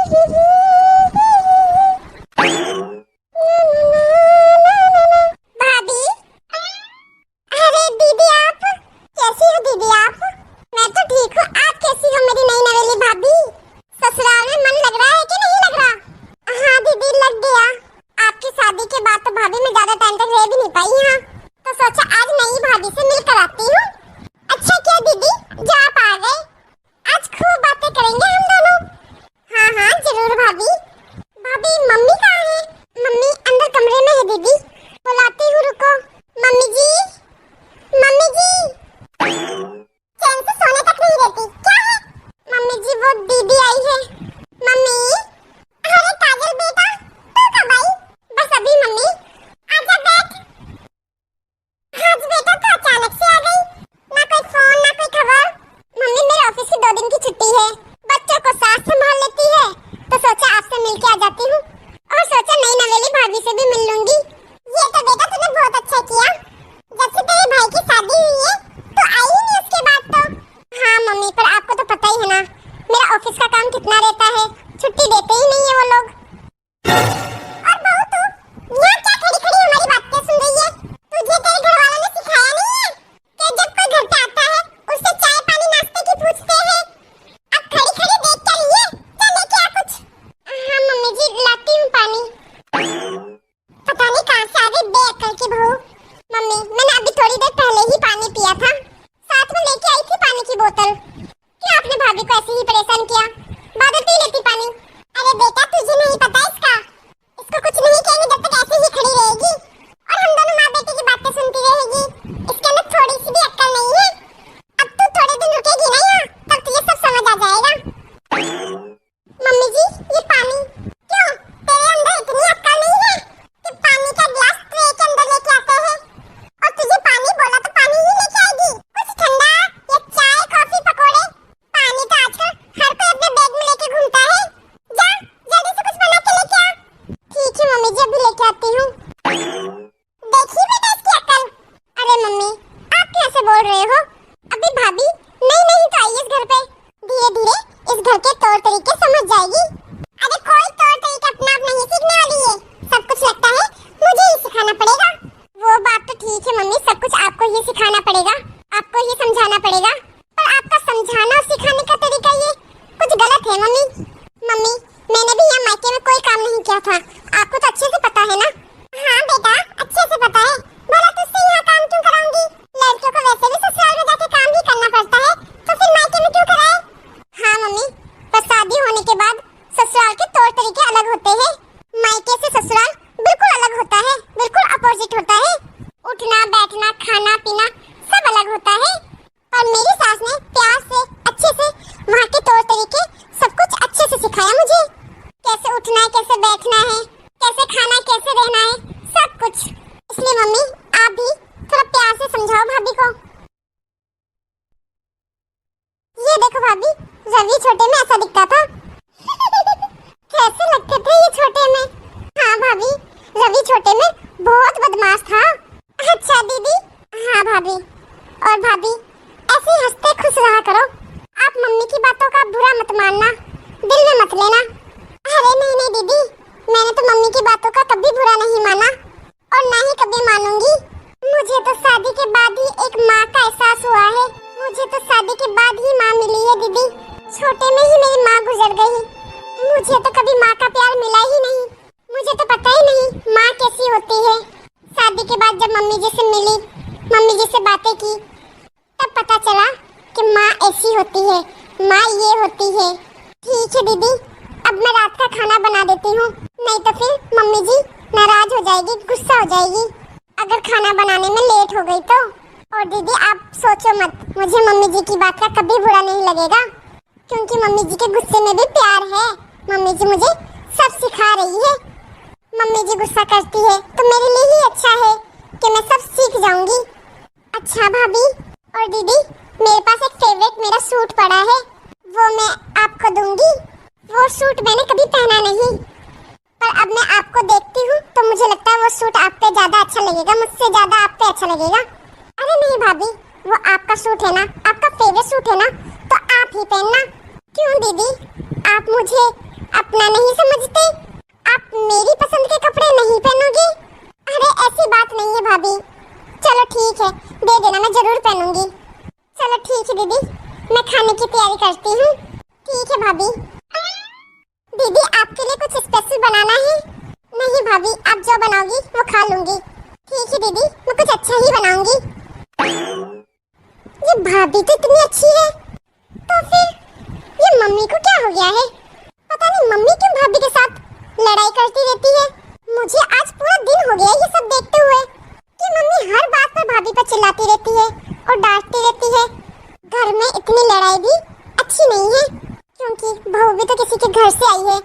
भाभी, अरे दीदी आप कैसी हो? दीदी आप, मैं तो ठीक हूँ, आप कैसी हो मेरी नई नवेली भाभी? ससुराल में मन लग रहा है कि नहीं लग रहा? हाँ दीदी लग गया। आपकी शादी के बाद तो भाभी मैं ज्यादा टाइम तक रह भी नहीं पाई यहाँ, तो सोचा आज नई भाभी से मिलकर आती हूँ। अच्छा क्या दीदी जो आप आ गए, आज खूब बातें करेंगे हम दोनों। हाँ हाँ जरूर भाभी। भाभी मम्मी कहाँ है? मम्मी अंदर कमरे में है दीदी, बुलाती हूँ रुको। मम्मी जी, मम्मी जी, चैन से सोने तक नहीं रहती क्या है? मम्मी जी वो दीदी आई है। मम्मी, अरे काजल बेटा तू कब आई? बस अभी मम्मी। आजा बैठ। आज बेटा तो अचानक से आ गई, ना कोई फोन ना कोई खबर। मम्मी मेरे ऑफिस की 2 दिन की छुट्टी है, बच्चों को सास संभाल लेती है, तो सोचा आपसे मिलके आ जाती हूँ, और सोचा नई नवेली भाभी से भी मिल लूंगी। ये तो बेटा तूने बहुत अच्छा किया, जब से तेरे भाई की शादी हुई है तो आई ही नहीं उसके बाद तो। हाँ मम्मी पर आपको तो पता ही है ना मेरा ऑफिस का काम कितना रहता है, छुट्टी देते ही नहीं है वो लोग। और बहू तू यहाँ क्या खड़ी खड़ी हमारी बातें सुन रही है? तुझे तेरे घर वालों ने सिखाया नहीं है कि जब कोई घर पे आता है उससे चाय पानी नाश्ते की पूछते हैं? अब खड़ी खड़ी देख क्या रही है? चल लेके आ कुछ। हाँ मम्मी जी लाती हूँ पानी। पता नहीं कहाँ से आ गई बेअक्ल की बहू। मम्मी मैंने अभी थोड़ी देर पहले ही पानी पिया था, साथ में लेके आई थी पानी की बोतल। क्यों आपने भाभी को ऐसे ही परेशान किया? बाद में पी लेती पानी। अरे बेटा तुझे नहीं पता इसका, इसको कुछ नहीं कहेंगे जब तक ऐसे ही खड़ी रहेगी और हम दोनों माँ बेटे की बातें सुनती रहेगी। इसके अंदर थोड़ी सी भी अक्ल नहीं है। अब तू थोड़े दिन रुकेगी ना यहाँ, तब तुझे सब समझ आ जाएगा। मम्मी जी ये पानी, क्यों तेरे अंदर इतनी अक्ल नहीं है कि पानी का गिलास ट्रे के अंदर लेके आते हैं, और तुझे पानी बोला तो पानी ही लेके आएगी? कुछ ठंडा या चाय कॉफी पकोड़े? पानी तो आजकल हर कोई अपने बैग में लेके घूमता है। जा जल्दी से कुछ बना के लेके आ। ठीक है मम्मी जी अभी लेके आती हूँ। देखिए बेटा इसकी अक्ल। अरे मम्मी आप कैसे बोल रहे हो? अभी भाभी नई नई तो आई इस घर पे, धीरे धीरे इस घर के तौर तरीके समझ जाएगी। अरे कोई तौर तरीका अपना आप नहीं सीखने वाली है, सब कुछ लगता है मुझे ही सिखाना पड़ेगा। वो बात तो ठीक है मम्मी, सब कुछ आपको ही सिखाना पड़ेगा, आपको ही समझाना पड़ेगा, पर आपका समझाना और सिखाने का तरीका ये कुछ गलत है मम्मी। मम्मी मैंने भी यहाँ मायके में कोई काम नहीं किया था, आपको तो अच्छे से पता है ना? हाँ बेटा अच्छे से पता है, भला तुझसे यहाँ काम क्यों कराऊंगी? लड़कियों को वैसे भी ससुराल में जाके काम ही करना पड़ता है, तो फिर मायके में क्यों कराए? हाँ मम्मी पर शादी होने के बाद ससुराल के तौर तरीके अलग होते हैं, मायके से ससुराल बिल्कुल अलग होता है, बिल्कुल अपोजिट होता है। उठना बैठना खाना पीना सब अलग होता है, पर मेरी सास ने प्यार से अच्छे से वहाँ के तौर तरीके सब कुछ अच्छे से सिखाया मुझे, कैसे उठना है, कैसे बैठना है, कैसे खाना है, कैसे रहना है, सब कुछ। इसलिए मम्मी आप भी थोड़ा प्यार से समझाओ भाभी को। ये देखो भाभी रवि छोटे में ऐसा दिखता था कैसे लगते थे ये छोटे में? हाँ भाभी रवि छोटे में बहुत बदमाश था। अच्छा दीदी। हाँ भाभी। और भाभी ऐसे ही हंसते खुश रहा करो, आप मम्मी की बातों का बुरा मत मानना, दिल में मत लेना। अरे नहीं नहीं दीदी, मैंने तो मम्मी की बातों का कभी बुरा नहीं माना और ना ही कभी मानूंगी। मुझे तो शादी के बाद ही एक माँ का एहसास हुआ है, मुझे तो शादी के बाद ही माँ मिली है दीदी। छोटे में ही मेरी माँ गुजर गई, मुझे तो कभी माँ का प्यार मिला ही नहीं, मुझे तो पता ही नहीं माँ कैसी होती है। शादी के बाद जब मम्मी जी से मिली, मम्मी जी से बातें की, तब पता चला कि माँ ऐसी होती है, माँ ये होती है। ठीक है दीदी अब मैं रात का खाना बना देती हूँ, नहीं तो फिर मम्मी जी नाराज हो जाएगी, गुस्सा हो जाएगी अगर खाना बनाने में लेट हो गई तो। और दीदी आप सोचो मत, मुझे मम्मी जी की बात का कभी बुरा नहीं लगेगा, क्योंकि मम्मी जी के गुस्से में भी प्यार है। मम्मी जी मुझे सब सिखा रही है, मम्मी जी गुस्सा करती है तो मेरे लिए ही अच्छा है कि मैं सब सीख जाऊंगी। अच्छा भाभी और दीदी मेरे पास एक फेवरेट मेरा सूट पड़ा है, वो मैं आपको दूंगी। वो सूट मैंने कभी पहना नहीं, पर अब मैं आपको देखती हूँ तो मुझे लगता है वो सूट आप पे ज्यादा अच्छा लगेगा, मुझसे ज्यादा आप पे अच्छा लगेगा। अरे नहीं भाभी वो आपका सूट है ना, आपका फेवरेट सूट है ना, तो आप ही पहनना। क्यों दीदी आप मुझे अपना नहीं समझते? आप मेरी पसंद के कपड़े नहीं पहनोगे? अरे ऐसी बात नहीं है भाभी। चलो ठीक है, दे देना, मैं जरूर पहनूंगी। चलो ठीक है दीदी, मैं खाने की तैयारी करती हूँ। ठीक है भाभी। दीदी आपके लिए कुछ स्पेशल बनाना है? नहीं भाभी, आप जो बनाओगी वो खा लूंगी। ठीक है दीदी, मैं कुछ अच्छा ही बनाऊंगी। ये भाभी तो इतनी अच्छी है, तो फिर ये मम्मी को क्या हो गया है? पता नहीं मम्मी क्यों भाभी के साथ लड़ाई करती रहती है। मुझे आज पूरा दिन हो गया ये सब देखते हुए कि मम्मी हर बात पर भाभी पर चिल्लाती रहती है और डांटती रहती है। घर में इतनी लड़ाई भी अच्छी नहीं है, क्योंकि बहू भी तो किसी के घर से आई है,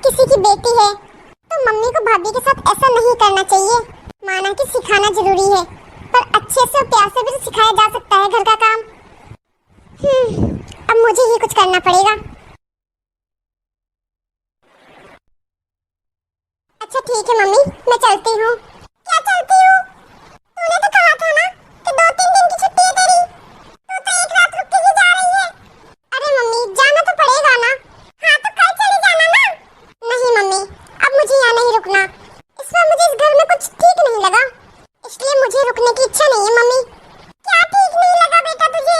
किसी की बेटी है। तो मम्मी को भाभी के साथ ऐसा नहीं करना चाहिए। माना कि सिखाना जरूरी है, पर अच्छे से और प्यार से भी तो सिखाया जा सकता है घर का काम। अब मुझे ही कुछ करना पड़ेगा। अच्छा ठीक है मम्मी, मैं चलती हूँ। क्या चलती हूँ? तूने तो कहा था ना कि 2-3 दिन की छुट्टी है तेरी। तू तो एक रात रुक के ही जा रही है। अरे मम्मी, जाना तो पड़ेगा ना। हाँ तो कल चले जाना ना। नहीं मम्मी, अब मुझे यहाँ नहीं रुकना। इस बार मुझे इस घर में कुछ ठीक नहीं लगा, इसलिए मुझे रुकने की इच्छा नहीं है। मम्मी, क्या ठीक नहीं लगा बेटा तुझे?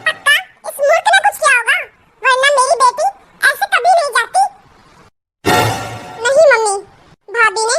पक्का इस मूर्ख ने कुछ किया होगा, वरना मेरी बेटी ऐसे कभी नहीं जाती। नहीं मम्मी, भाभी ने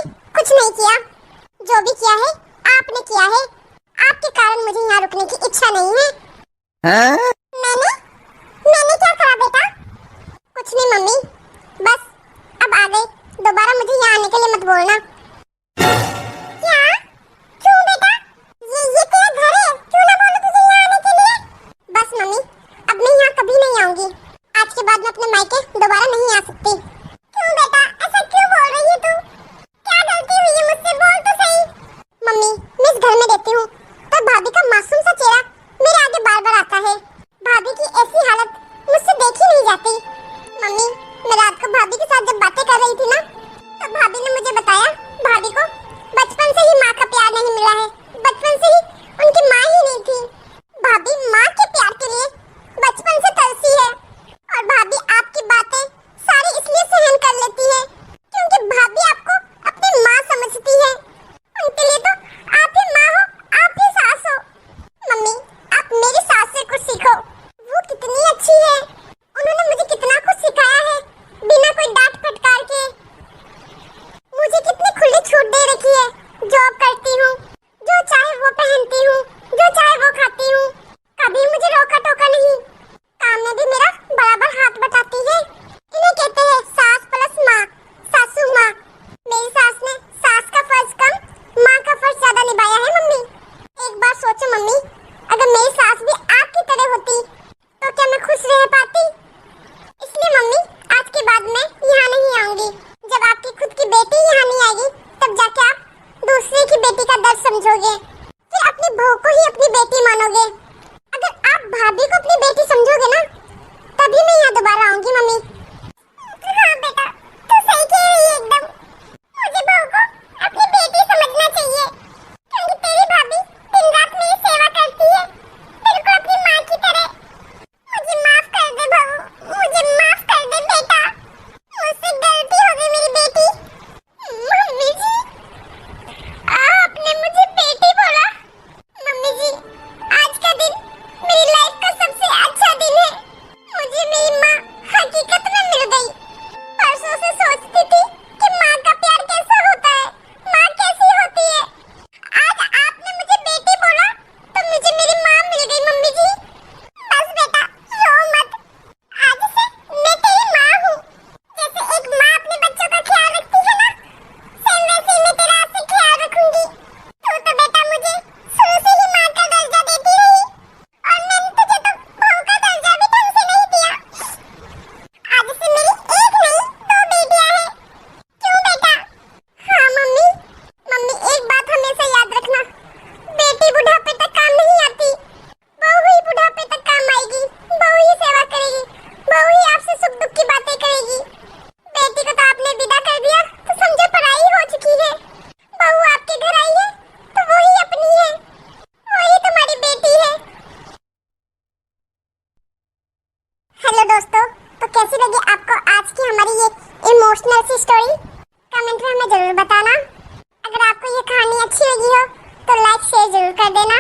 सी स्टोरी कमेंट में हमें जरूर बताना। अगर आपको ये कहानी अच्छी लगी हो तो लाइक शेयर जरूर कर देना,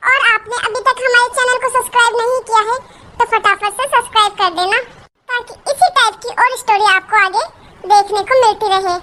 और आपने अभी तक हमारे चैनल को सब्सक्राइब नहीं किया है तो फटाफट से सब्सक्राइब कर देना, ताकि इसी टाइप की और स्टोरी आपको आगे देखने को मिलती रहे।